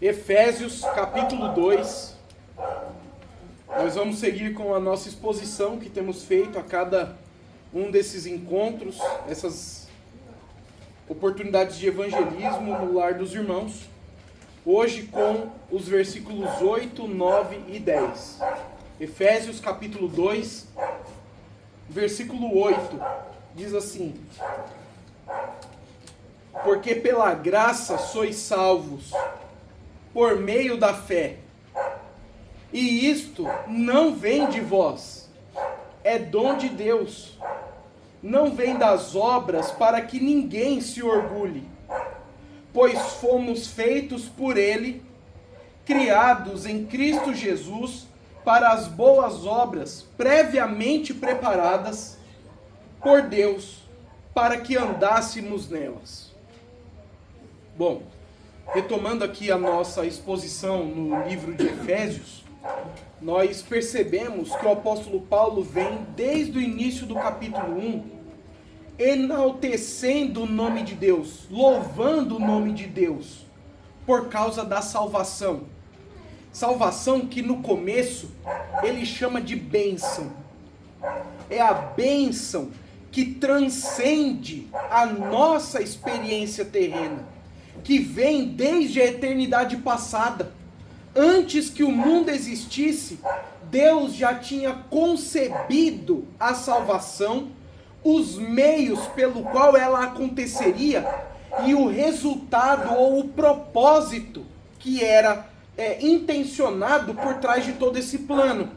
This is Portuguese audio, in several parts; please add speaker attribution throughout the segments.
Speaker 1: Efésios capítulo 2, nós vamos seguir com a nossa exposição que temos feito a cada um desses encontros, essas oportunidades de evangelismo no lar dos irmãos, hoje com os versículos 8, 9 e 10. Efésios capítulo 2, versículo 8, diz assim: porque pela graça sois salvos, por meio da fé. E isto não vem de vós, é dom de Deus. Não vem das obras para que ninguém se orgulhe, pois fomos feitos por Ele, criados em Cristo Jesus, para as boas obras, previamente preparadas por Deus, para que andássemos nelas. Bom, retomando aqui a nossa exposição no livro de Efésios, nós percebemos que o apóstolo Paulo vem desde o início do capítulo 1, enaltecendo o nome de Deus, louvando o nome de Deus, por causa da salvação. Salvação que no começo ele chama de bênção. É a bênção que transcende a nossa experiência terrena, que vem desde a eternidade passada. Antes que o mundo existisse, Deus já tinha concebido a salvação, os meios pelo qual ela aconteceria e o resultado ou o propósito que era intencionado por trás de todo esse plano.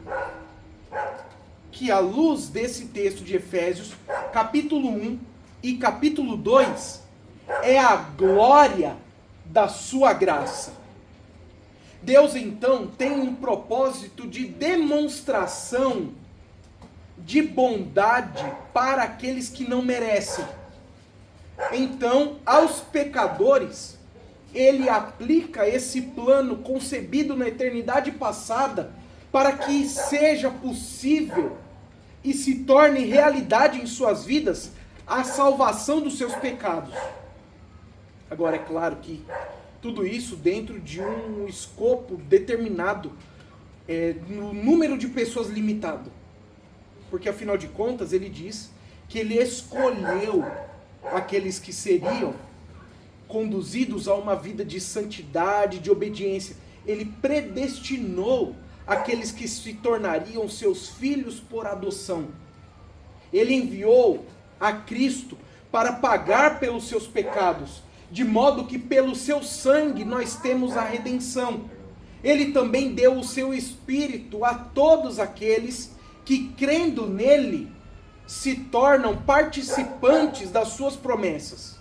Speaker 1: Que à luz desse texto de Efésios, capítulo 1 e capítulo 2, é a glória da sua graça. Deus então tem um propósito de demonstração de bondade para aqueles que não merecem. Então, aos pecadores, ele aplica esse plano concebido na eternidade passada para que seja possível e se torne realidade em suas vidas a salvação dos seus pecados. Agora, é claro que tudo isso dentro de um escopo determinado, no número de pessoas limitado. Porque, afinal de contas, ele diz que ele escolheu aqueles que seriam conduzidos a uma vida de santidade, de obediência. Ele predestinou aqueles que se tornariam seus filhos por adoção. Ele enviou a Cristo para pagar pelos seus pecados, de modo que pelo seu sangue nós temos a redenção. Ele também deu o seu Espírito a todos aqueles que, crendo nele, se tornam participantes das suas promessas.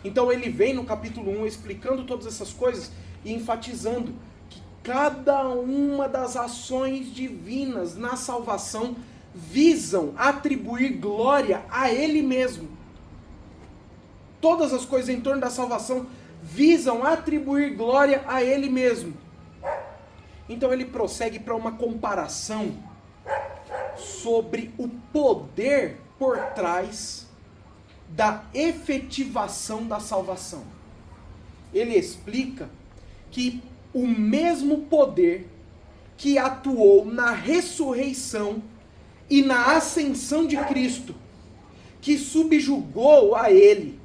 Speaker 1: Então ele vem no capítulo 1 explicando todas essas coisas e enfatizando que cada uma das ações divinas na salvação visam atribuir glória a ele mesmo. Todas as coisas em torno da salvação visam atribuir glória a ele mesmo. Então ele prossegue para uma comparação sobre o poder por trás da efetivação da salvação. Ele explica que o mesmo poder que atuou na ressurreição e na ascensão de Cristo, que subjugou a ele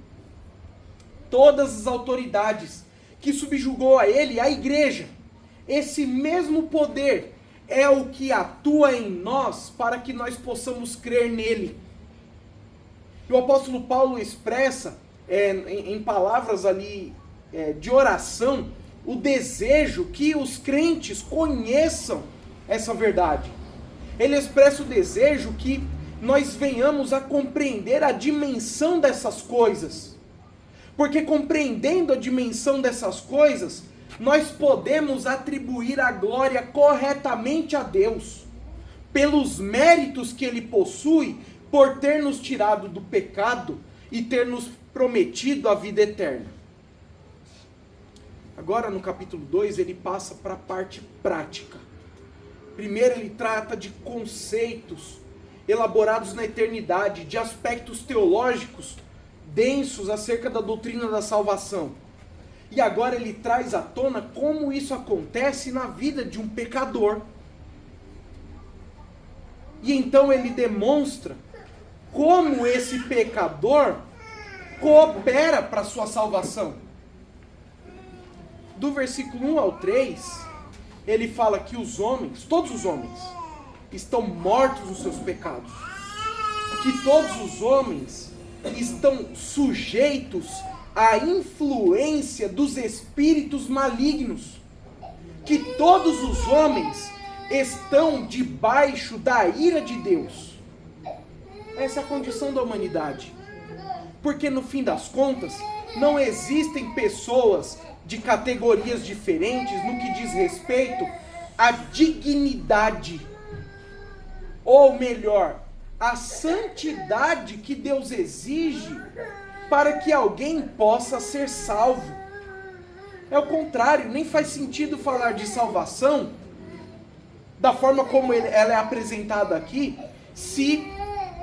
Speaker 1: todas as autoridades, que subjugou a ele a igreja, esse mesmo poder é o que atua em nós para que nós possamos crer nele. E o apóstolo Paulo expressa em palavras ali de oração o desejo que os crentes conheçam essa verdade. Ele expressa o desejo que nós venhamos a compreender a dimensão dessas coisas. Porque compreendendo a dimensão dessas coisas, nós podemos atribuir a glória corretamente a Deus, pelos méritos que Ele possui, por ter nos tirado do pecado e ter nos prometido a vida eterna. Agora no capítulo 2 ele passa para a parte prática. Primeiro ele trata de conceitos elaborados na eternidade, de aspectos teológicos densos acerca da doutrina da salvação. E agora ele traz à tona como isso acontece na vida de um pecador. E então ele demonstra como esse pecador coopera para a sua salvação. Do versículo 1 ao 3, ele fala que os homens, todos os homens, estão mortos nos seus pecados. Que todos os homens estão sujeitos à influência dos espíritos malignos. Que todos os homens estão debaixo da ira de Deus. Essa é a condição da humanidade. Porque no fim das contas, não existem pessoas de categorias diferentes no que diz respeito à dignidade. Ou melhor, a santidade que Deus exige para que alguém possa ser salvo. É o contrário, nem faz sentido falar de salvação da forma como ela é apresentada aqui, se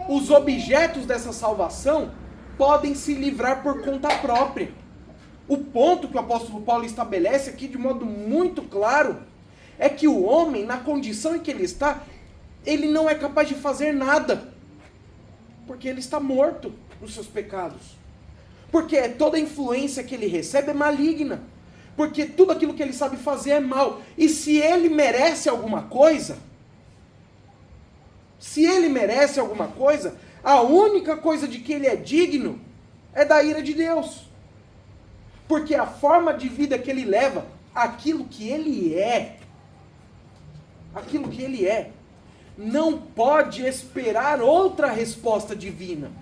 Speaker 1: os objetos dessa salvação podem se livrar por conta própria. O ponto que o apóstolo Paulo estabelece aqui de modo muito claro é que o homem, na condição em que ele está, ele não é capaz de fazer nada, porque ele está morto nos seus pecados. Porque toda a influência que ele recebe é maligna. Porque tudo aquilo que ele sabe fazer é mal. E se ele merece alguma coisa, a única coisa de que ele é digno é da ira de Deus. Porque a forma de vida que ele leva, aquilo que ele é, não pode esperar outra resposta divina.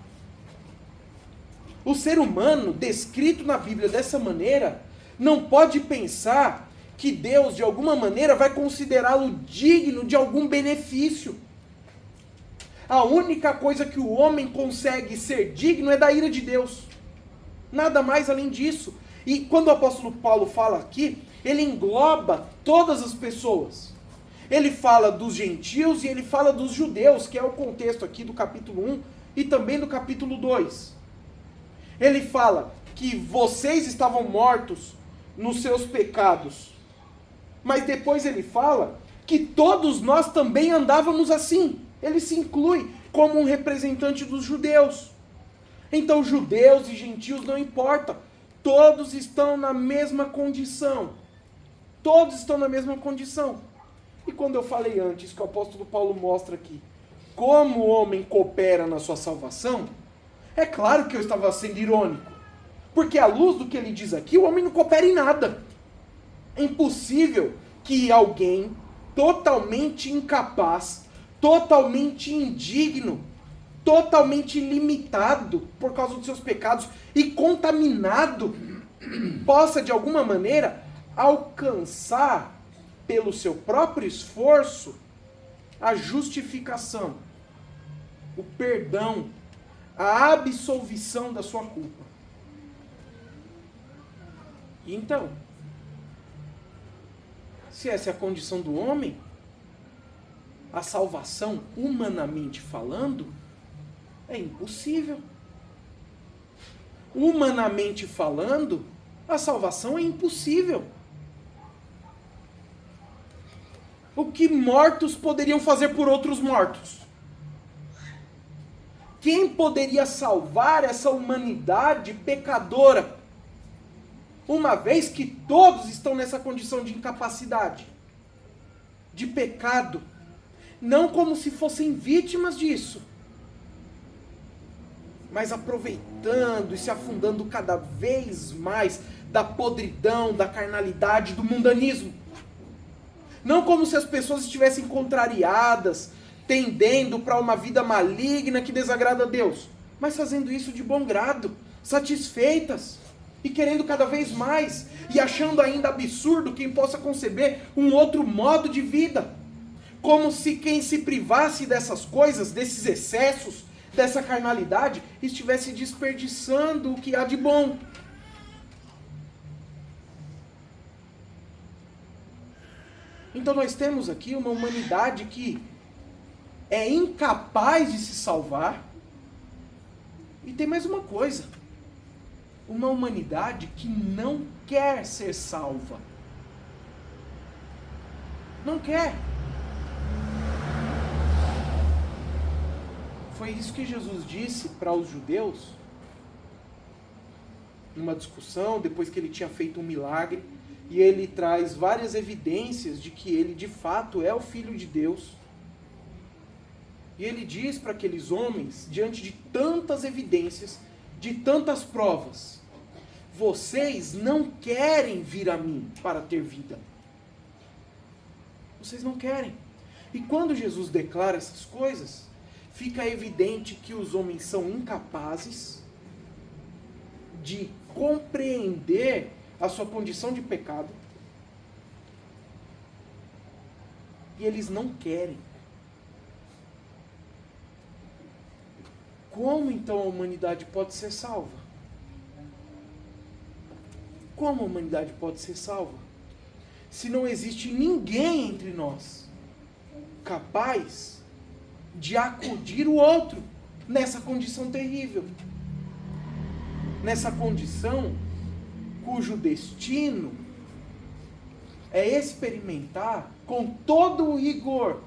Speaker 1: O ser humano, descrito na Bíblia dessa maneira, não pode pensar que Deus, de alguma maneira, vai considerá-lo digno de algum benefício. A única coisa que o homem consegue ser digno é da ira de Deus. Nada mais além disso. E quando o apóstolo Paulo fala aqui, ele engloba todas as pessoas. Ele fala dos gentios e ele fala dos judeus, que é o contexto aqui do capítulo 1 e também do capítulo 2. Ele fala que vocês estavam mortos nos seus pecados. Mas depois ele fala que todos nós também andávamos assim. Ele se inclui como um representante dos judeus. Então judeus e gentios não importa. Todos estão na mesma condição. Todos estão na mesma condição. E quando eu falei antes que o apóstolo Paulo mostra aqui como o homem coopera na sua salvação, é claro que eu estava sendo irônico. Porque à luz do que ele diz aqui, o homem não coopera em nada. É impossível que alguém totalmente incapaz, totalmente indigno, totalmente limitado por causa dos seus pecados e contaminado, possa de alguma maneira alcançar pelo seu próprio esforço a justificação, o perdão, a absolvição da sua culpa. E então, se essa é a condição do homem, a salvação, humanamente falando, é impossível. Humanamente falando, a salvação é impossível. O que mortos poderiam fazer por outros mortos? Quem poderia salvar essa humanidade pecadora? Uma vez que todos estão nessa condição de incapacidade, de pecado, não como se fossem vítimas disso, mas aproveitando e se afundando cada vez mais da podridão, da carnalidade, do mundanismo. Não como se as pessoas estivessem contrariadas, tendendo para uma vida maligna que desagrada a Deus, mas fazendo isso de bom grado, satisfeitas e querendo cada vez mais, e achando ainda absurdo quem possa conceber um outro modo de vida, como se quem se privasse dessas coisas, desses excessos, dessa carnalidade, estivesse desperdiçando o que há de bom. Então nós temos aqui uma humanidade que é incapaz de se salvar. E tem mais uma coisa. Uma humanidade que não quer ser salva. Não quer. Foi isso que Jesus disse para os judeus, numa discussão, depois que ele tinha feito um milagre, e ele traz várias evidências de que ele de fato é o Filho de Deus. E ele diz para aqueles homens, diante de tantas evidências, de tantas provas: vocês não querem vir a mim para ter vida. Vocês não querem. E quando Jesus declara essas coisas, fica evidente que os homens são incapazes de compreender a sua condição de pecado. E eles não querem. Como então a humanidade pode ser salva? Como a humanidade pode ser salva? Se não existe ninguém entre nós capaz de acudir o outro nessa condição terrível. Nessa condição cujo destino é experimentar com todo o rigor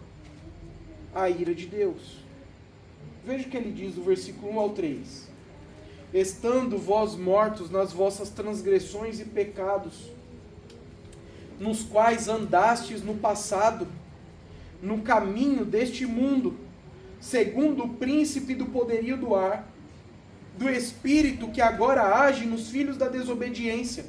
Speaker 1: a ira de Deus. Veja o que ele diz do versículo 1 ao 3. Estando vós mortos nas vossas transgressões e pecados, nos quais andastes no passado, no caminho deste mundo, segundo o príncipe do poderio do ar, do espírito que agora age nos filhos da desobediência,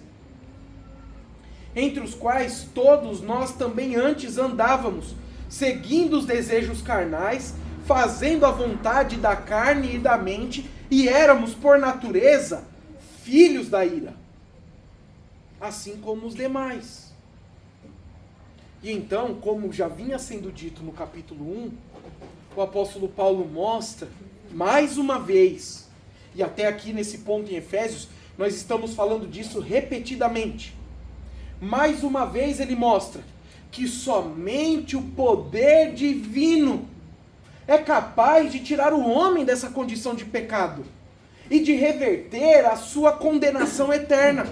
Speaker 1: entre os quais todos nós também antes andávamos, seguindo os desejos carnais, fazendo a vontade da carne e da mente, e éramos por natureza filhos da ira, assim como os demais. E então, como já vinha sendo dito no capítulo 1, o apóstolo Paulo mostra, mais uma vez, e até aqui nesse ponto em Efésios, nós estamos falando disso repetidamente. Mais uma vez ele mostra que somente o poder divino é capaz de tirar o homem dessa condição de pecado e de reverter a sua condenação eterna.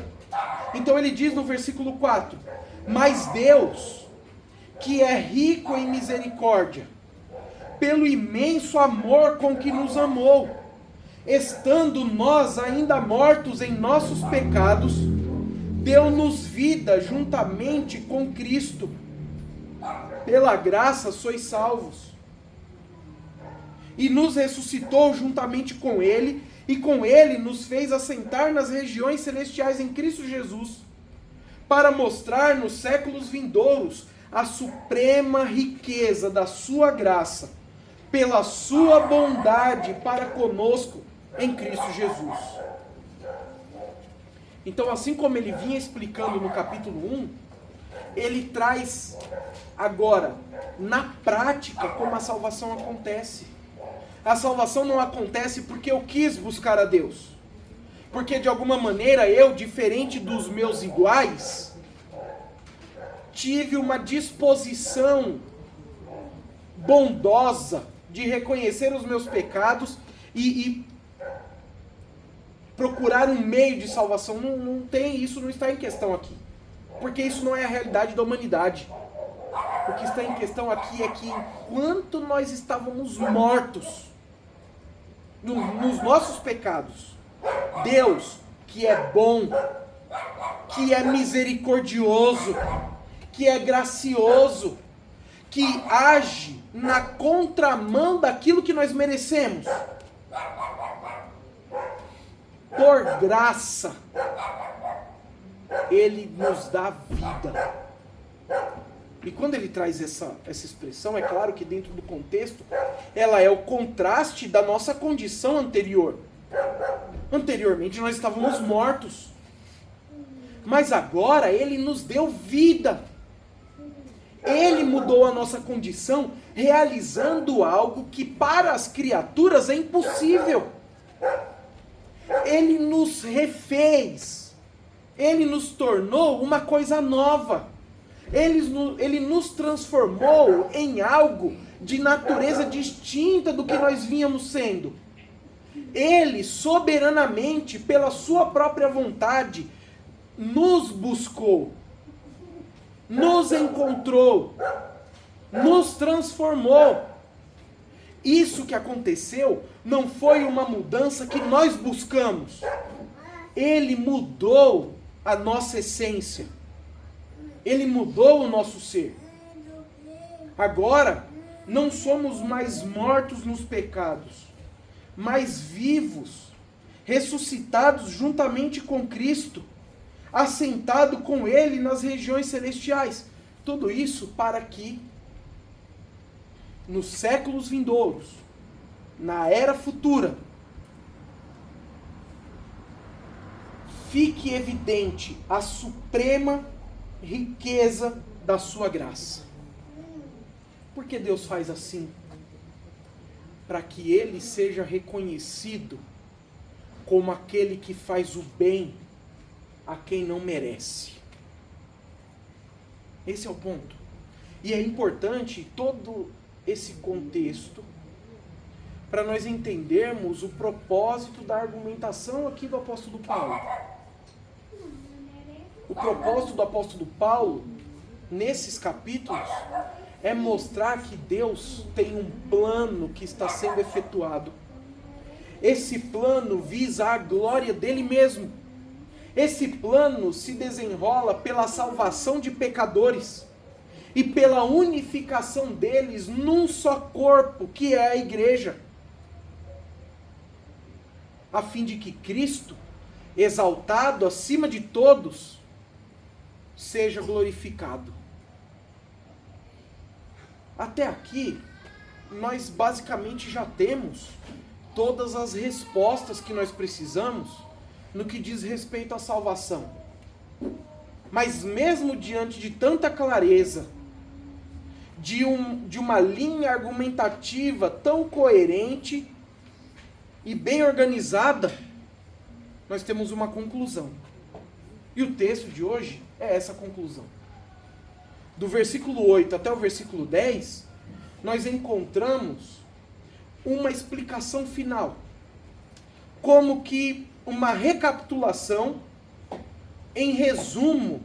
Speaker 1: Então ele diz no versículo 4, mas Deus, que é rico em misericórdia, pelo imenso amor com que nos amou, estando nós ainda mortos em nossos pecados, deu-nos vida juntamente com Cristo. Pela graça sois salvos. E nos ressuscitou juntamente com Ele, e com Ele nos fez assentar nas regiões celestiais em Cristo Jesus, para mostrar nos séculos vindouros a suprema riqueza da sua graça, pela sua bondade para conosco em Cristo Jesus. Então, assim como ele vinha explicando no capítulo 1, ele traz agora, na prática, como a salvação acontece. A salvação não acontece porque eu quis buscar a Deus. Porque de alguma maneira eu, diferente dos meus iguais, tive uma disposição bondosa de reconhecer os meus pecados e procurar um meio de salvação. Não tem, isso não está em questão aqui. Porque isso não é a realidade da humanidade. O que está em questão aqui é que enquanto nós estávamos mortos nos nossos pecados, Deus, que é bom, que é misericordioso, que é gracioso, que age na contramão daquilo que nós merecemos, por graça, Ele nos dá vida. E quando ele traz essa expressão, é claro que dentro do contexto, ela é o contraste da nossa condição anterior. Anteriormente nós estávamos mortos, mas agora Ele nos deu vida. Ele mudou a nossa condição, realizando algo que para as criaturas é impossível. Ele nos refez, Ele nos tornou uma coisa nova. Ele nos transformou em algo de natureza distinta do que nós vínhamos sendo. Ele soberanamente, pela sua própria vontade, nos buscou, nos encontrou, nos transformou. Isso que aconteceu não foi uma mudança que nós buscamos. Ele mudou a nossa essência. Ele mudou o nosso ser. Agora, não somos mais mortos nos pecados, mas vivos, ressuscitados juntamente com Cristo, assentado com Ele nas regiões celestiais. Tudo isso para que, nos séculos vindouros, na era futura, fique evidente a suprema riqueza da sua graça. Por que Deus faz assim? Para que Ele seja reconhecido como aquele que faz o bem a quem não merece. Esse é o ponto. E é importante todo esse contexto para nós entendermos o propósito da argumentação aqui do apóstolo Paulo. O propósito do apóstolo Paulo, nesses capítulos, é mostrar que Deus tem um plano que está sendo efetuado. Esse plano visa a glória dele mesmo. Esse plano se desenrola pela salvação de pecadores e pela unificação deles num só corpo, que é a igreja, a fim de que Cristo, exaltado acima de todos, seja glorificado. Até aqui, nós basicamente já temos todas as respostas que nós precisamos no que diz respeito à salvação. Mas mesmo diante de tanta clareza, de uma linha argumentativa tão coerente e bem organizada, nós temos uma conclusão. E o texto de hoje é essa conclusão. Do versículo 8 até o versículo 10, nós encontramos uma explicação final. Como que uma recapitulação, em resumo,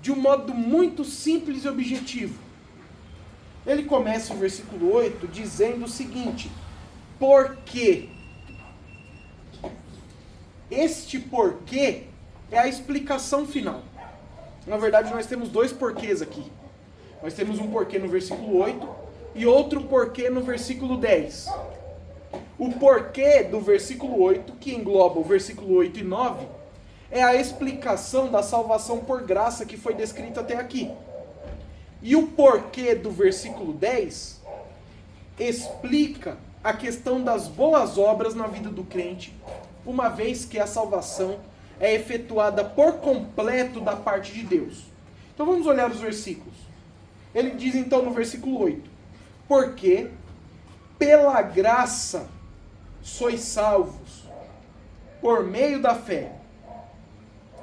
Speaker 1: de um modo muito simples e objetivo. Ele começa o versículo 8 dizendo o seguinte: porquê? Este porquê é a explicação final. Na verdade, nós temos dois porquês aqui. Nós temos um porquê no versículo 8 e outro porquê no versículo 10. O porquê do versículo 8, que engloba o versículo 8 e 9, é a explicação da salvação por graça que foi descrita até aqui. E o porquê do versículo 10 explica a questão das boas obras na vida do crente, uma vez que a salvação é efetuada por completo da parte de Deus. Então vamos olhar os versículos. Ele diz então no versículo 8: porque pela graça sois salvos, por meio da fé.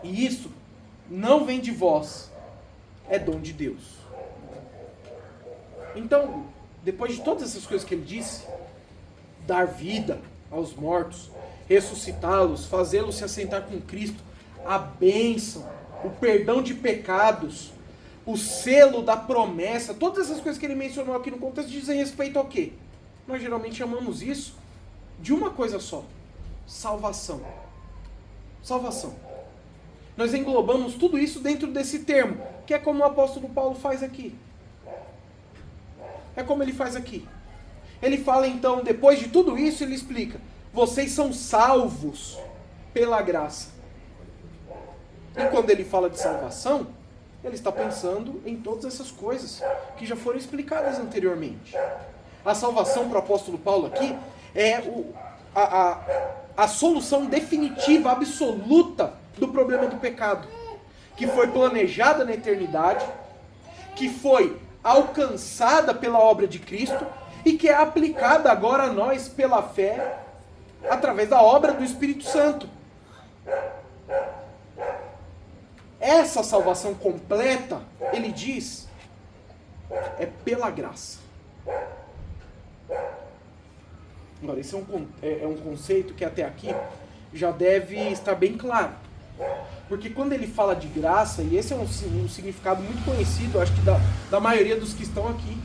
Speaker 1: E isso não vem de vós, é dom de Deus. Então, depois de todas essas coisas que ele disse, dar vida aos mortos, ressuscitá-los, fazê-los se assentar com Cristo, a bênção, o perdão de pecados, o selo da promessa, todas essas coisas que ele mencionou aqui no contexto dizem respeito ao quê? Nós geralmente chamamos isso de uma coisa só: salvação. Salvação. Nós englobamos tudo isso dentro desse termo, que é como o apóstolo Paulo faz aqui. É como ele faz aqui. Ele fala então, depois de tudo isso, ele explica: vocês são salvos pela graça. E quando ele fala de salvação, ele está pensando em todas essas coisas que já foram explicadas anteriormente. A salvação para o apóstolo Paulo aqui é a solução definitiva, absoluta do problema do pecado, que foi planejada na eternidade, que foi alcançada pela obra de Cristo e que é aplicada agora a nós pela fé, através da obra do Espírito Santo. Essa salvação completa, ele diz, é pela graça. Agora, esse é um conceito que até aqui já deve estar bem claro. Porque quando ele fala de graça, e esse é um significado muito conhecido, acho que da maioria dos que estão aqui,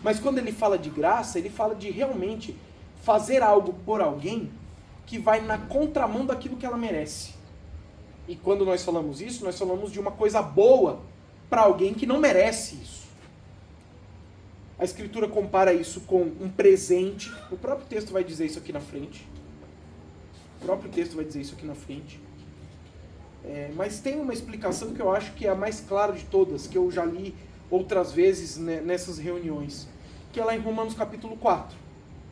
Speaker 1: mas quando ele fala de graça, ele fala de realmente fazer algo por alguém que vai na contramão daquilo que ela merece. E quando nós falamos isso, nós falamos de uma coisa boa para alguém que não merece isso. A Escritura compara isso com um presente. O próprio texto vai dizer isso aqui na frente. Mas tem uma explicação que eu acho que é a mais clara de todas, que eu já li outras vezes nessas reuniões, que é lá em Romanos capítulo 4.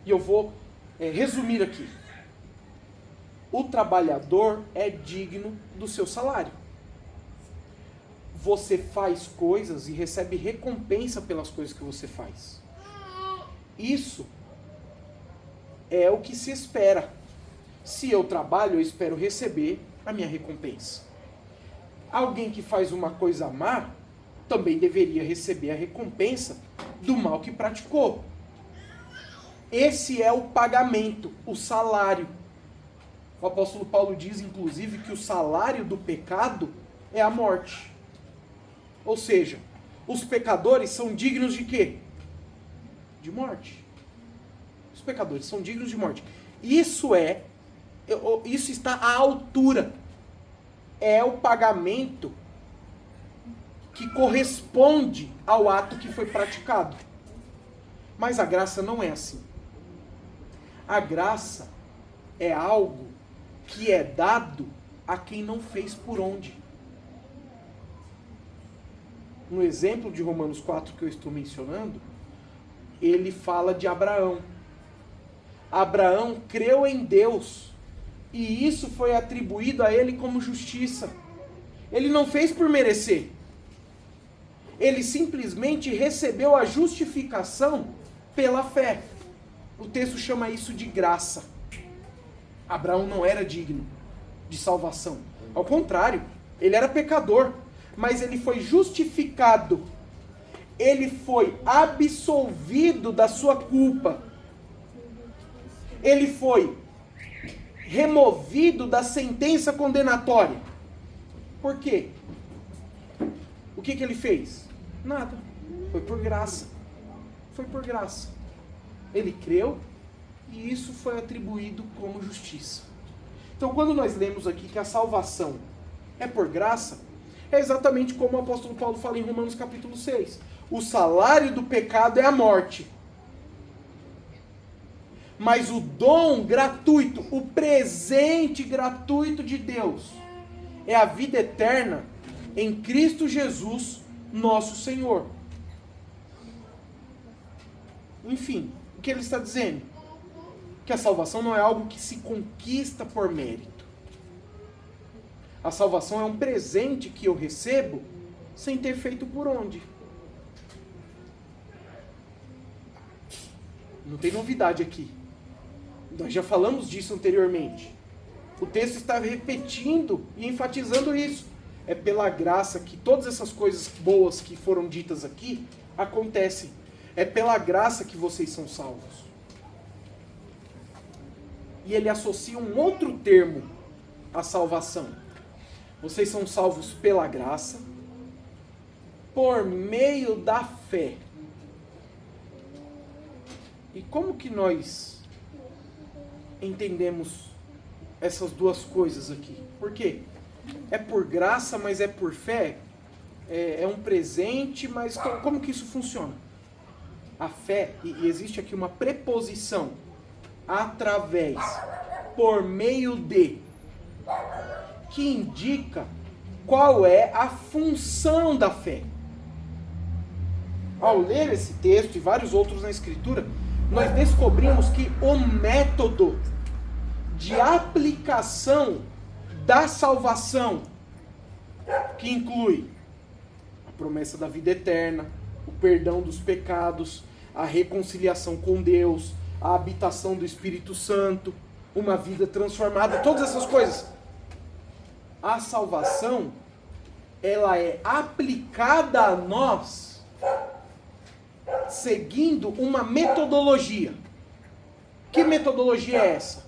Speaker 1: E eu vou resumir aqui. O trabalhador é digno do seu salário. Você faz coisas e recebe recompensa pelas coisas que você faz. Isso é o que se espera. Se eu trabalho, eu espero receber a minha recompensa. Alguém que faz uma coisa má também deveria receber a recompensa do mal que praticou. Esse é o pagamento, o salário. O apóstolo Paulo diz, inclusive, que o salário do pecado é a morte. Ou seja, os pecadores são dignos de quê? De morte. Os pecadores são dignos de morte. Isso está à altura. É o pagamento que corresponde ao ato que foi praticado. Mas a graça não é assim. A graça é algo que é dado a quem não fez por onde. No exemplo de Romanos 4 que eu estou mencionando, ele fala de Abraão. Abraão creu em Deus e isso foi atribuído a ele como justiça. Ele não fez por merecer. Ele simplesmente recebeu a justificação pela fé. O texto chama isso de graça. Abraão não era digno de salvação. Ao contrário, ele era pecador. Mas ele foi justificado. Ele foi absolvido da sua culpa. Ele foi removido da sentença condenatória. Por quê? O que ele fez? Nada. Foi por graça. Foi por graça. Ele creu e isso foi atribuído como justiça. Então, quando nós lemos aqui que a salvação é por graça, é exatamente como o apóstolo Paulo fala em Romanos capítulo 6. O salário do pecado é a morte. Mas o dom gratuito, o presente gratuito de Deus, é a vida eterna em Cristo Jesus, nosso Senhor. Enfim, o que ele está dizendo? Que a salvação não é algo que se conquista por mérito. A salvação é um presente que eu recebo sem ter feito por onde. Não tem novidade aqui. Nós já falamos disso anteriormente. O texto está repetindo e enfatizando isso. É pela graça que todas essas coisas boas que foram ditas aqui acontecem. É pela graça que vocês são salvos. E ele associa um outro termo à salvação. Vocês são salvos pela graça, por meio da fé. E como que nós entendemos essas duas coisas aqui? Por quê? É por graça, mas é por fé? É um presente, mas como que isso funciona? A fé, e existe aqui uma preposição, através, por meio de, que indica qual é a função da fé. Ao ler esse texto e vários outros na Escritura, nós descobrimos que o método de aplicação da salvação, que inclui a promessa da vida eterna, o perdão dos pecados, a reconciliação com Deus, a habitação do Espírito Santo, uma vida transformada, todas essas coisas. A salvação, ela é aplicada a nós seguindo uma metodologia. Que metodologia é essa?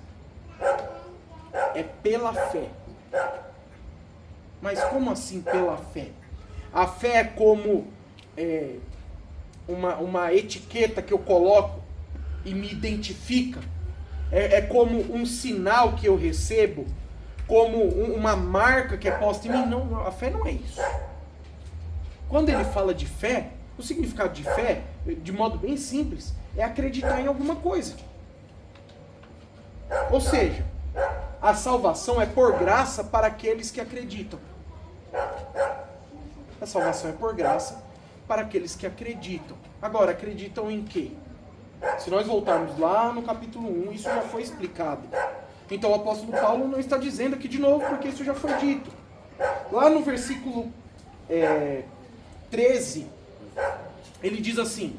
Speaker 1: É pela fé. Mas como assim pela fé? A fé é como uma etiqueta que eu coloco e me identifica. É como um sinal que eu recebo, como uma marca que é posta em mim. Não, a fé não é isso. Quando ele fala de fé, o significado de fé, de modo bem simples, é acreditar em alguma coisa. Ou seja, a salvação é por graça para aqueles que acreditam. A salvação é por graça para aqueles que acreditam. Agora, acreditam em quê? Se nós voltarmos lá no capítulo 1, isso já foi explicado. Então o apóstolo Paulo não está dizendo aqui de novo, porque isso já foi dito. Lá no versículo 13, ele diz assim: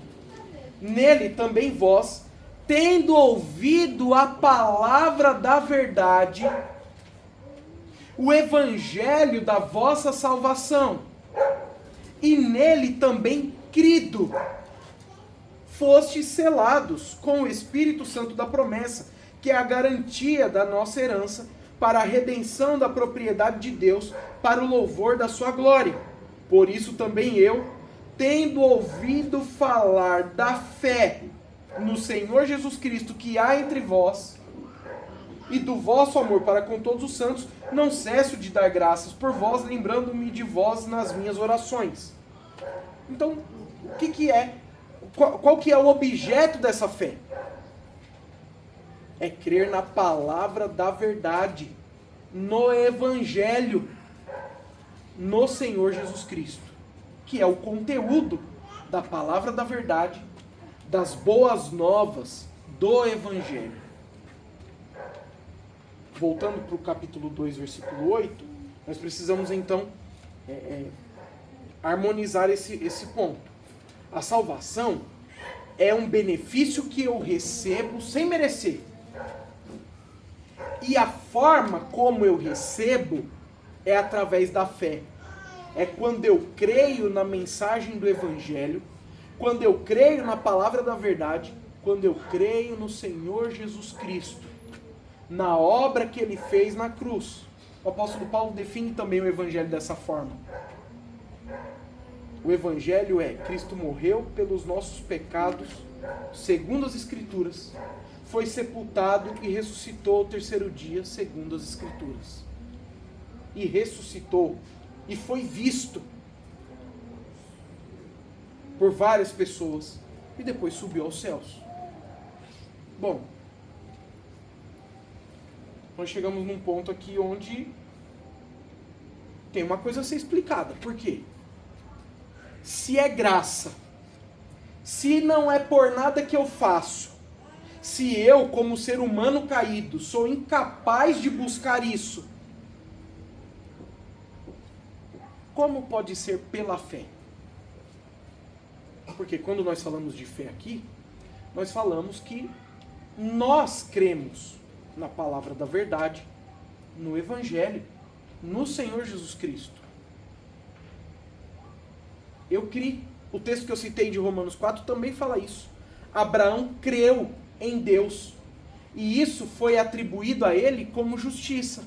Speaker 1: nele também vós, tendo ouvido a palavra da verdade, o evangelho da vossa salvação, e nele também crido, fostes selados com o Espírito Santo da promessa, que é a garantia da nossa herança, para a redenção da propriedade de Deus, para o louvor da sua glória. Por isso também eu, tendo ouvido falar da fé no Senhor Jesus Cristo que há entre vós, e do vosso amor para com todos os santos, não cesso de dar graças por vós, lembrando-me de vós nas minhas orações. Então, o que é? Qual que é o objeto dessa fé? É crer na palavra da verdade, no Evangelho, no Senhor Jesus Cristo, que é o conteúdo da palavra da verdade, das boas novas do Evangelho. Voltando para o capítulo 2, versículo 8, nós precisamos então harmonizar esse ponto. A salvação é um benefício que eu recebo sem merecer. E a forma como eu recebo é através da fé. É quando eu creio na mensagem do Evangelho, quando eu creio na palavra da verdade, quando eu creio no Senhor Jesus Cristo, na obra que Ele fez na cruz. O apóstolo Paulo define também o Evangelho dessa forma. O Evangelho é: Cristo morreu pelos nossos pecados, segundo as Escrituras, foi sepultado e ressuscitou ao terceiro dia, segundo as Escrituras. E ressuscitou, e foi visto por várias pessoas, e depois subiu aos céus. Bom, nós chegamos num ponto aqui onde tem uma coisa a ser explicada. Por quê? Se é graça, se não é por nada que eu faço, se eu, como ser humano caído, sou incapaz de buscar isso, como pode ser pela fé? Porque quando nós falamos de fé aqui, nós falamos que nós cremos na palavra da verdade, no Evangelho, no Senhor Jesus Cristo. Eu criei. O texto que eu citei de Romanos 4 também fala isso. Abraão creu em Deus, e isso foi atribuído a ele como justiça.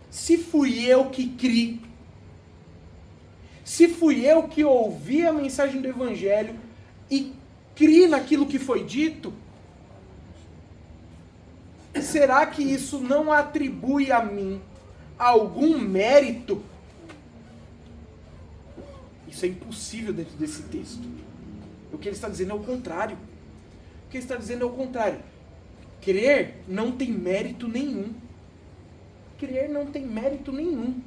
Speaker 1: Se fui eu que criei, se fui eu que ouvi a mensagem do Evangelho e criei naquilo que foi dito, será que isso não atribui a mim algum mérito? Isso é impossível dentro desse texto. O que ele está dizendo é o contrário. O que ele está dizendo é o contrário. Crer não tem mérito nenhum. Crer não tem mérito nenhum.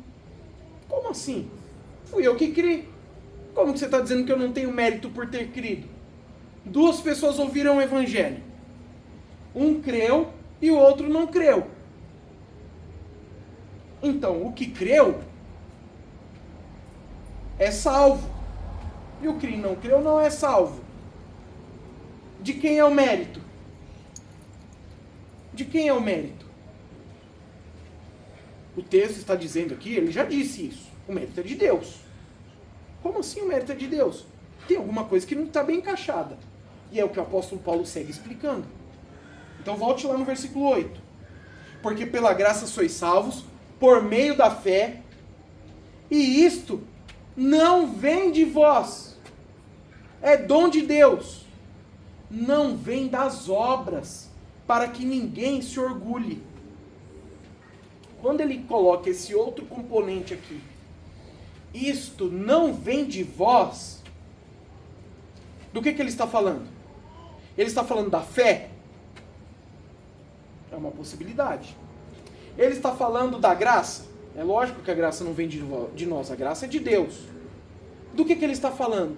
Speaker 1: Como assim? Fui eu que criei. Como que você está dizendo que eu não tenho mérito por ter crido? Duas pessoas ouviram o Evangelho. Um creu e o outro não creu. Então, o que creu é salvo. E o que não creu não é salvo. De quem é o mérito? De quem é o mérito? O texto está dizendo aqui, ele já disse isso. O mérito é de Deus. Como assim o mérito é de Deus? Tem alguma coisa que não está bem encaixada. E é o que o apóstolo Paulo segue explicando. Então volte lá no versículo 8. Porque pela graça sois salvos, por meio da fé, e isto não vem de vós, é dom de Deus, não vem das obras, para que ninguém se orgulhe. Quando ele coloca esse outro componente aqui, isto não vem de vós, do que ele está falando? Ele está falando da fé? É uma possibilidade. Ele está falando da graça? É lógico que a graça não vem de nós, a graça é de Deus. Do que ele está falando?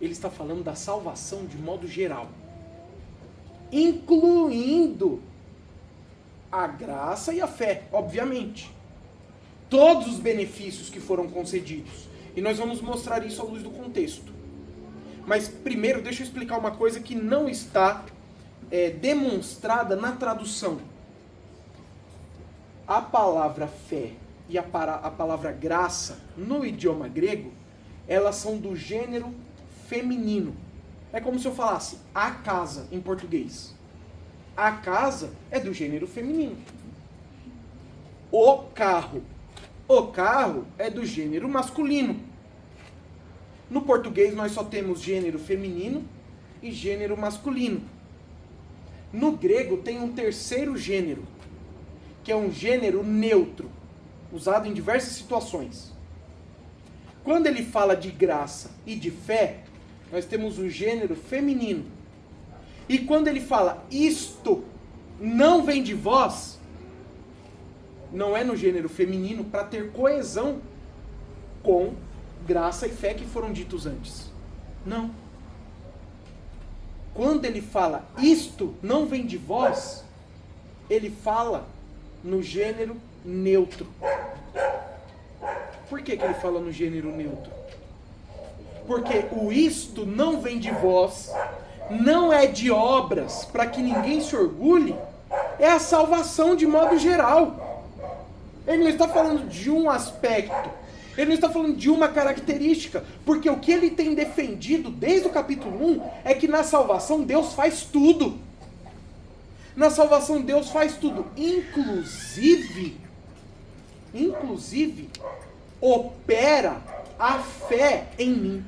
Speaker 1: Ele está falando da salvação de modo geral, incluindo a graça e a fé, obviamente. Todos os benefícios que foram concedidos. E nós vamos mostrar isso à luz do contexto. Mas primeiro, deixa eu explicar uma coisa que não está demonstrada na tradução. A palavra fé e a palavra graça, no idioma grego, elas são do gênero feminino. É como se eu falasse a casa em português. A casa é do gênero feminino. O carro é do gênero masculino. No português nós só temos gênero feminino e gênero masculino. No grego tem um terceiro gênero, que é um gênero neutro, usado em diversas situações. Quando ele fala de graça e de fé, nós temos o gênero feminino. E quando ele fala isto não vem de vós, não é no gênero feminino, para ter coesão com graça e fé que foram ditos antes. Não. Quando ele fala isto não vem de vós, ele fala no gênero neutro. Por que ele fala no gênero neutro? Porque o isto não vem de vós, não é de obras, para que ninguém se orgulhe, é a salvação de modo geral. Ele não está falando de um aspecto, ele não está falando de uma característica, porque o que ele tem defendido desde o capítulo 1 é que na salvação Deus faz tudo. Na salvação Deus faz tudo, inclusive opera a fé em mim.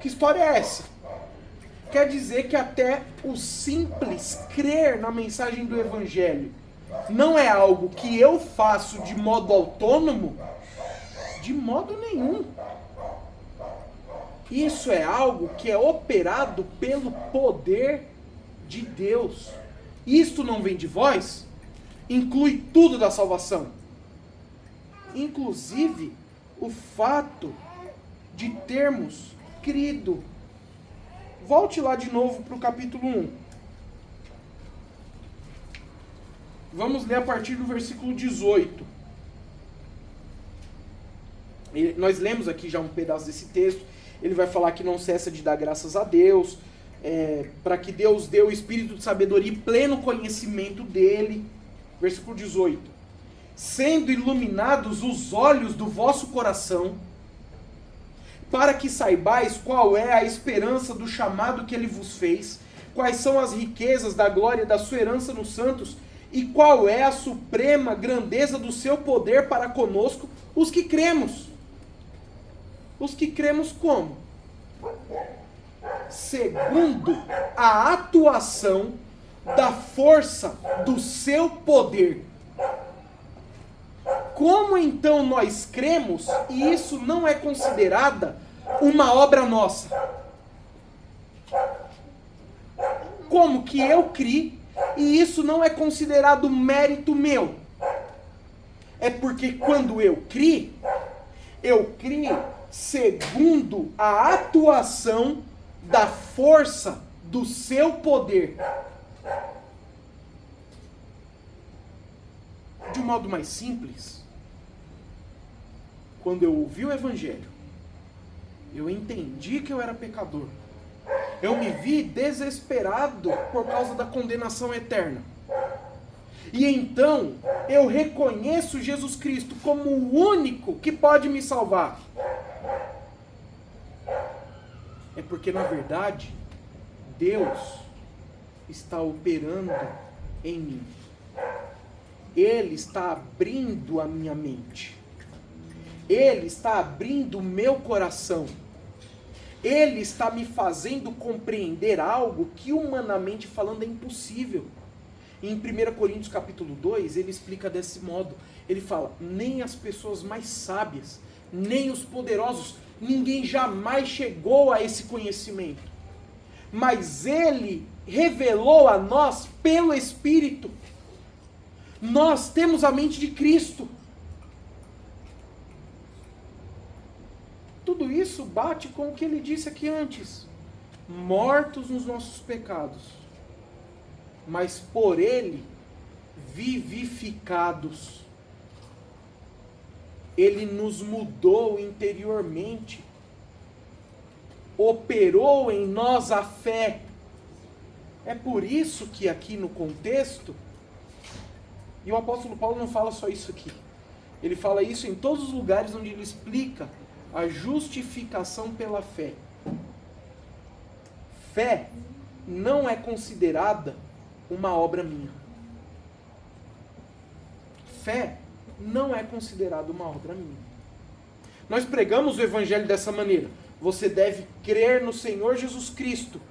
Speaker 1: Que história é essa? Quer dizer que até o simples crer na mensagem do Evangelho não é algo que eu faço de modo autônomo? De modo nenhum. Isso é algo que é operado pelo poder de Deus. Isto não vem de vós? Inclui tudo da salvação. Inclusive o fato de termos crido. Volte lá de novo para o capítulo 1. Vamos ler a partir do versículo 18. Nós lemos aqui já um pedaço desse texto. Ele vai falar que não cessa de dar graças a Deus, para que Deus dê o espírito de sabedoria e pleno conhecimento dele. Versículo 18. Sendo iluminados os olhos do vosso coração, para que saibais qual é a esperança do chamado que ele vos fez, quais são as riquezas da glória da sua herança nos santos, e qual é a suprema grandeza do seu poder para conosco, os que cremos. Os que cremos como? Segundo a atuação da força do seu poder. Como então nós cremos e isso não é considerada uma obra nossa? Como que eu criei e isso não é considerado mérito meu? É porque quando eu criei segundo a atuação da força do seu poder. De um modo mais simples, quando eu ouvi o Evangelho, eu entendi que eu era pecador. Eu me vi desesperado por causa da condenação eterna. E então, eu reconheço Jesus Cristo como o único que pode me salvar. É porque, na verdade, Deus está operando em mim. Ele está abrindo a minha mente. Ele está abrindo o meu coração. Ele está me fazendo compreender algo que, humanamente falando, é impossível. Em 1 Coríntios capítulo 2, ele explica desse modo. Ele fala, nem as pessoas mais sábias, nem os poderosos, ninguém jamais chegou a esse conhecimento. Mas ele revelou a nós pelo Espírito. Nós temos a mente de Cristo. Tudo isso bate com o que ele disse aqui antes. Mortos nos nossos pecados, mas por ele vivificados. Ele nos mudou interiormente. Operou em nós a fé. É por isso que aqui no contexto, e o apóstolo Paulo não fala só isso aqui. Ele fala isso em todos os lugares onde ele explica a justificação pela fé. Fé não é considerada uma obra minha. Fé não é considerada uma obra minha. Nós pregamos o evangelho dessa maneira. Você deve crer no Senhor Jesus Cristo,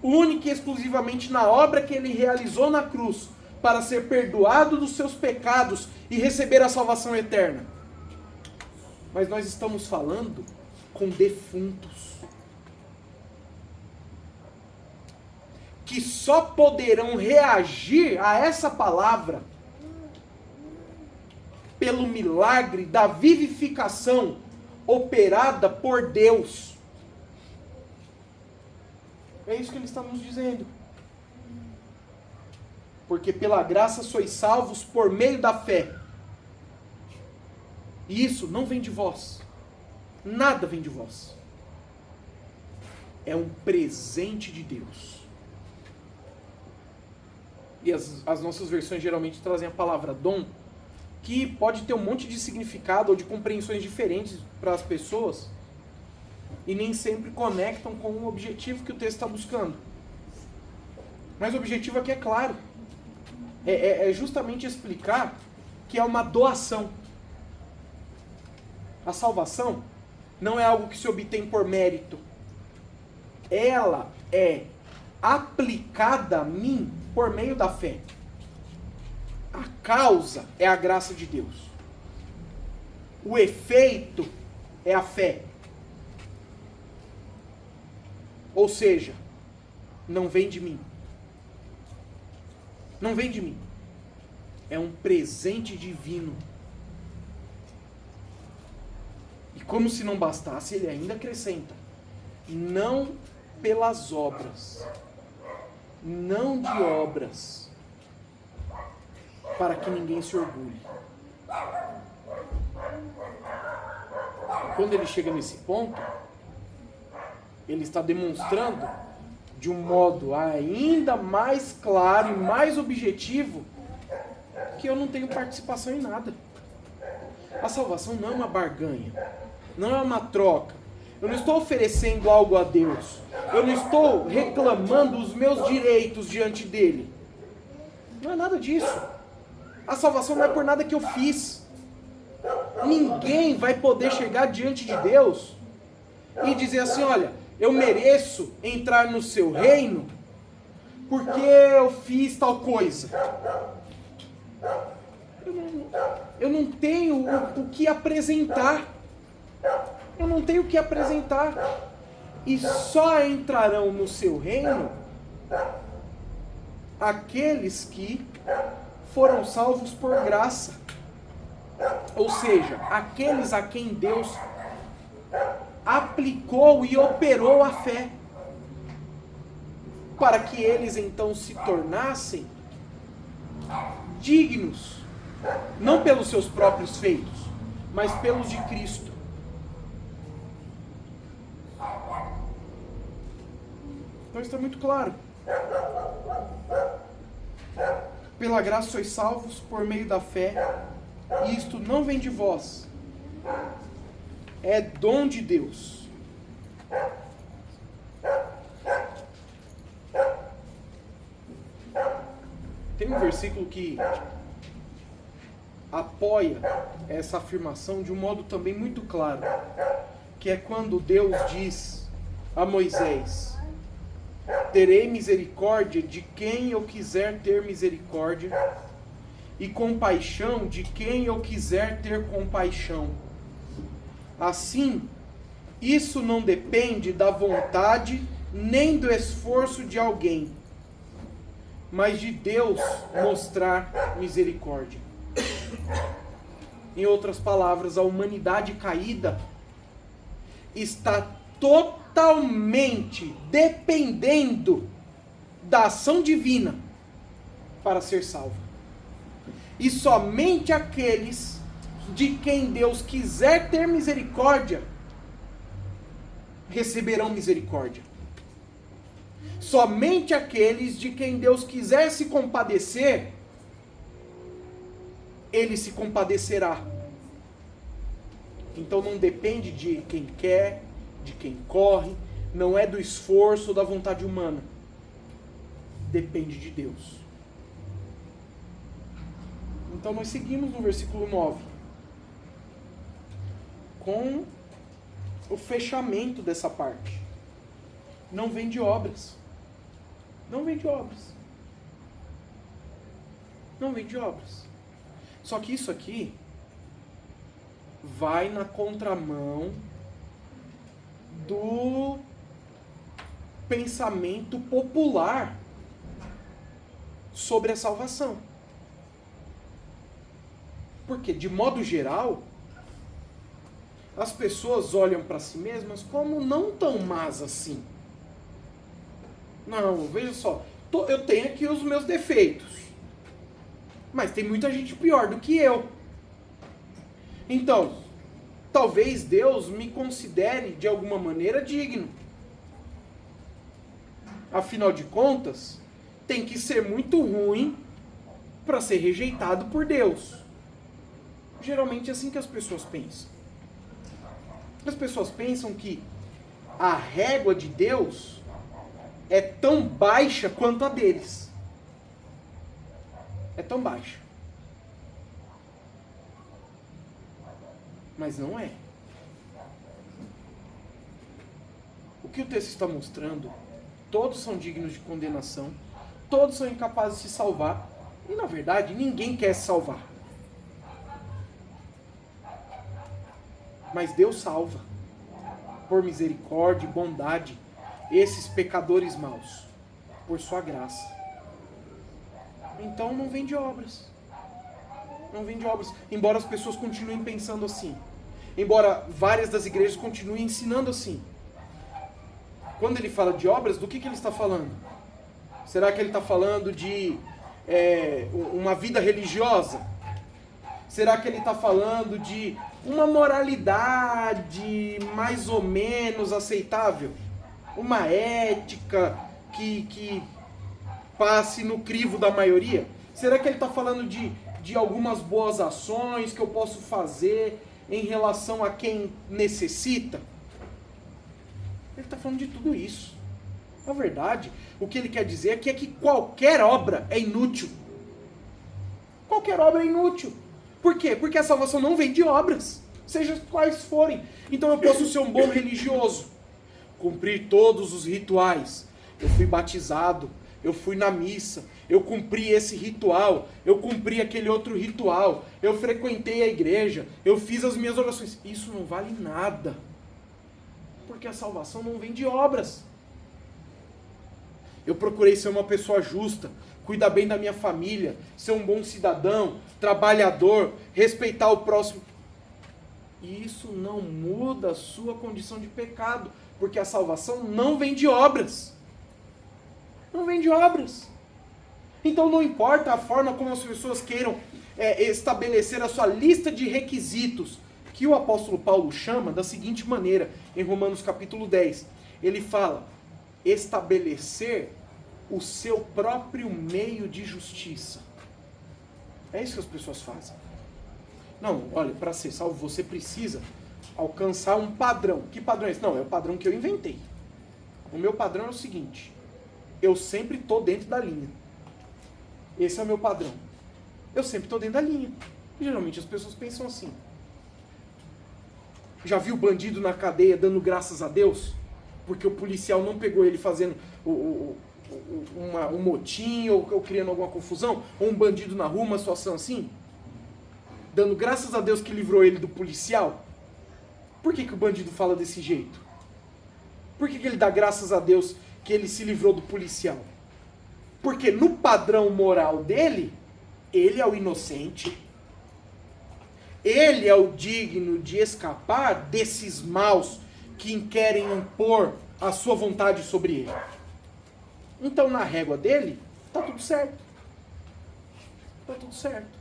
Speaker 1: única e exclusivamente na obra que ele realizou na cruz, para ser perdoado dos seus pecados e receber a salvação eterna. Mas nós estamos falando com defuntos, que só poderão reagir a essa palavra pelo milagre da vivificação operada por Deus. É isso que ele está nos dizendo. Porque pela graça sois salvos por meio da fé. E isso não vem de vós. Nada vem de vós. É um presente de Deus. E as nossas versões geralmente trazem a palavra dom, que pode ter um monte de significado ou de compreensões diferentes para as pessoas, e nem sempre conectam com o objetivo que o texto está buscando. Mas o objetivo aqui é claro. É justamente explicar que é uma doação. A salvação não é algo que se obtém por mérito. Ela é aplicada a mim por meio da fé. A causa é a graça de Deus. O efeito é a fé. Ou seja, não vem de mim. Não vem de mim. É um presente divino. E como se não bastasse, ele ainda acrescenta: não pelas obras, não de obras, para que ninguém se orgulhe. Quando ele chega nesse ponto, ele está demonstrando de um modo ainda mais claro e mais objetivo que eu não tenho participação em nada. A salvação não é uma barganha, não é uma troca. Eu não estou oferecendo algo a Deus. Eu não estou reclamando os meus direitos diante dele. Não é nada disso. A salvação não é por nada que eu fiz. Ninguém vai poder chegar diante de Deus e dizer assim: olha, eu mereço entrar no seu reino porque eu fiz tal coisa. Eu não tenho o que apresentar. Eu não tenho o que apresentar. E só entrarão no seu reino aqueles que foram salvos por graça. Ou seja, aqueles a quem Deus aplicou e operou a fé, para que eles então se tornassem dignos, não pelos seus próprios feitos, mas pelos de Cristo. Então está muito claro. Pela graça sois salvos por meio da fé, e isto não vem de vós, é dom de Deus. Tem um versículo que apoia essa afirmação de um modo também muito claro, que é quando Deus diz a Moisés: terei misericórdia de quem eu quiser ter misericórdia, e compaixão de quem eu quiser ter compaixão. Assim, isso não depende da vontade nem do esforço de alguém, mas de Deus mostrar misericórdia. Em outras palavras, a humanidade caída está totalmente dependendo da ação divina para ser salva. E somente aqueles de quem Deus quiser ter misericórdia receberão misericórdia. Somente aqueles de quem Deus quiser se compadecer, Ele se compadecerá. Então não depende de quem quer, de quem corre, não é do esforço ou da vontade humana. Depende de Deus. Então nós seguimos no versículo 9, com o fechamento dessa parte. Não vem de obras. Não vem de obras. Não vem de obras. Só que isso aqui vai na contramão do pensamento popular sobre a salvação. Porque, de modo geral, as pessoas olham para si mesmas como não tão más assim. Não, veja só, eu tenho aqui os meus defeitos, mas tem muita gente pior do que eu. Então, talvez Deus me considere de alguma maneira digno. Afinal de contas, tem que ser muito ruim para ser rejeitado por Deus. Geralmente é assim que as pessoas pensam. As pessoas pensam que a régua de Deus é tão baixa quanto a deles. É tão baixa. Mas não é. O que o texto está mostrando, todos são dignos de condenação, todos são incapazes de se salvar, e na verdade ninguém quer se salvar. Mas Deus salva, por misericórdia e bondade, esses pecadores maus, por sua graça. Então não vem de obras. Não vem de obras. Embora as pessoas continuem pensando assim. Embora várias das igrejas continuem ensinando assim. Quando ele fala de obras, do que ele está falando? Será que ele está falando de uma vida religiosa? Será que ele está falando de uma moralidade mais ou menos aceitável? Uma ética que passe no crivo da maioria? Será que ele está falando de algumas boas ações que eu posso fazer em relação a quem necessita? Ele está falando de tudo isso. Na verdade, o que ele quer dizer é que qualquer obra é inútil. Qualquer obra é inútil. Por quê? Porque a salvação não vem de obras, seja quais forem. Então eu posso ser um bom religioso, cumprir todos os rituais. Eu fui batizado, eu fui na missa, eu cumpri esse ritual, eu cumpri aquele outro ritual, eu frequentei a igreja, eu fiz as minhas orações. Isso não vale nada, porque a salvação não vem de obras. Eu procurei ser uma pessoa justa, cuidar bem da minha família, ser um bom cidadão, trabalhador, respeitar o próximo. Isso não muda a sua condição de pecado, porque a salvação não vem de obras. Não vem de obras. Então não importa a forma como as pessoas queiram estabelecer a sua lista de requisitos, que o apóstolo Paulo chama da seguinte maneira, em Romanos capítulo 10. Ele fala, estabelecer o seu próprio meio de justiça. É isso que as pessoas fazem. Não, olha, para ser salvo você precisa alcançar um padrão. Que padrão é esse? Não, é o padrão que eu inventei. O meu padrão é o seguinte, eu sempre estou dentro da linha. Esse é o meu padrão. Eu sempre estou dentro da linha. E, geralmente as pessoas pensam assim. Já viu bandido na cadeia dando graças a Deus? Porque o policial não pegou ele fazendo um motim ou criando alguma confusão? Ou um bandido na rua, uma situação assim? Dando graças a Deus que livrou ele do policial? Por que o bandido fala desse jeito? Por que ele dá graças a Deus que ele se livrou do policial? Porque no padrão moral dele, ele é o inocente, ele é o digno de escapar desses maus que querem impor a sua vontade sobre ele. Então, na régua dele, tá tudo certo. Tá tudo certo.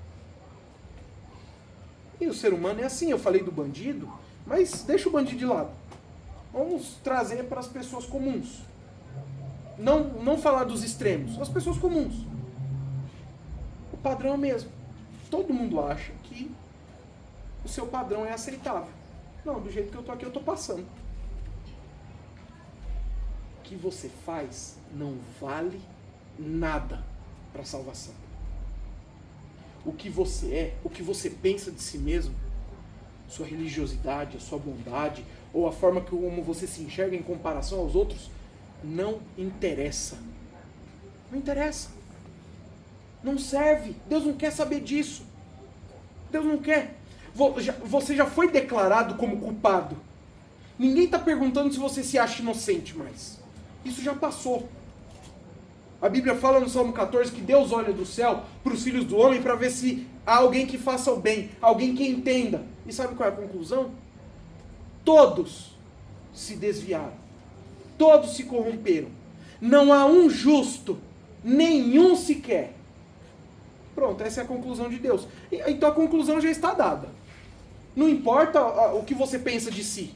Speaker 1: E o ser humano é assim. Eu falei do bandido, mas deixa o bandido de lado. Vamos trazer para as pessoas comuns. Não falar dos extremos, as pessoas comuns. O padrão é o mesmo. Todo mundo acha que o seu padrão é aceitável. Não, do jeito que eu tô aqui, eu tô passando. O que você faz não vale nada para a salvação. O que você é, o que você pensa de si mesmo, sua religiosidade, a sua bondade, ou a forma como você se enxerga em comparação aos outros, não interessa. Não interessa. Não serve. Deus não quer saber disso. Deus não quer. Você já foi declarado como culpado. Ninguém está perguntando se você se acha inocente mais. Isso já passou. A Bíblia fala no Salmo 14 que Deus olha do céu para os filhos do homem para ver se há alguém que faça o bem, alguém que entenda. E sabe qual é a conclusão? Todos se desviaram. Todos se corromperam. Não há um justo, nenhum sequer. Pronto, essa é a conclusão de Deus. Então a conclusão já está dada. Não importa o que você pensa de si.